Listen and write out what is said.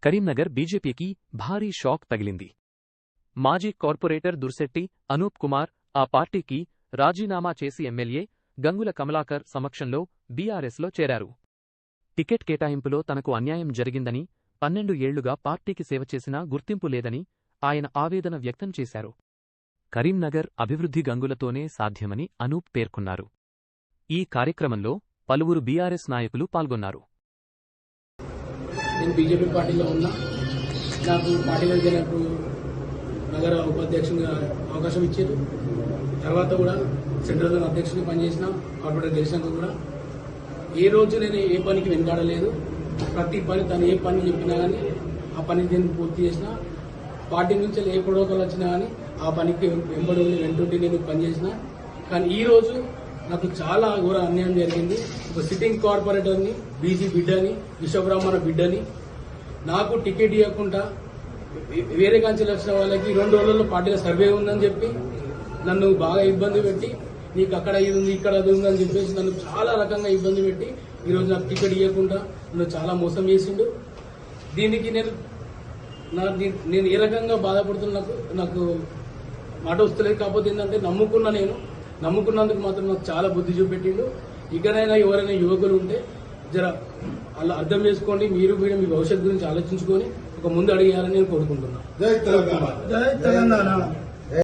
కరీంనగర్ బీజేపీకి భారీ షాక్ తగిలింది. మాజీ కార్పొరేటర్ దుర్శెట్టి అనూప్ కుమార్ ఆ పార్టీకి రాజీనామా చేసి ఎమ్మెల్యే గంగుల కమలాకర్ సమక్షంలో బీఆర్ఎస్లో చేరారు. టికెట్ కేటాయింపులో తనకు అన్యాయం జరిగిందని, 12 ఏళ్లుగా పార్టీకి సేవ చేసినా గుర్తింపు లేదని ఆయన ఆవేదన వ్యక్తం చేశారు. కరీంనగర్ అభివృద్ధి గంగులతోనే సాధ్యమని అనూప్ పేర్కొన్నారు. ఈ కార్యక్రమంలో పలువురు బీఆర్ఎస్ నాయకులు పాల్గొన్నారు. నేను బీజేపీ పార్టీలో ఉన్నా. నాకు పార్టీలో జరిగినప్పుడు నగర ఉపాధ్యక్షునిగా అవకాశం ఇచ్చారు. తర్వాత కూడా సెంట్రల్ జోన్ అధ్యక్షుడిగా పనిచేసిన, కార్పొరేటర్ చేసినాక కూడా ఏ రోజు నేను ఏ పనికి వెనకాడలేదు. ప్రతి పని తను ఏ పని చెప్పినా కానీ ఆ పని నేను పూర్తి చేసిన. పార్టీ నుంచి ఏ ప్రోటోకాల్ వచ్చినా కానీ ఆ పనికి వెంటుండి నేను పనిచేసిన. కానీ ఈ రోజు నాకు చాలా ఘోర అన్యాయం జరిగింది. ఒక సిట్టింగ్ కార్పొరేటర్ని, బీసీ బిడ్డని, విశ్వబ్రాహ్మణ బిడ్డని నాకు టికెట్ ఇవ్వకుండా వేరే కాంచెలు వచ్చిన వాళ్ళకి 2 రోజుల్లో పార్టీలో సర్వే ఉందని చెప్పి నన్ను బాగా ఇబ్బంది పెట్టి, నీకు అక్కడ ఇది ఉంది ఇక్కడ అది ఉందని చెప్పేసి నన్ను చాలా రకంగా ఇబ్బంది పెట్టి ఈరోజు నాకు టికెట్ ఇవ్వకుండా నన్ను చాలా మోసం చేసిండు. దీనికి నేను ఏ రకంగా బాధపడుతున్నా నాకు మాట వస్తలేదు. కాకపోతే ఏంటంటే నమ్ముకున్నందుకు మాత్రం నాకు చాలా బుద్ధి చూపెట్టిండు. ఇకనైనా ఎవరైనా యువకులు ఉంటే జర అలా అర్థం చేసుకోండి. మీరు మీ భవిష్యత్తు గురించి ఆలోచించుకొని ఒక ముందు అడిగేయాలని నేను కోరుకుంటున్నాను. జై తెలంగాణ.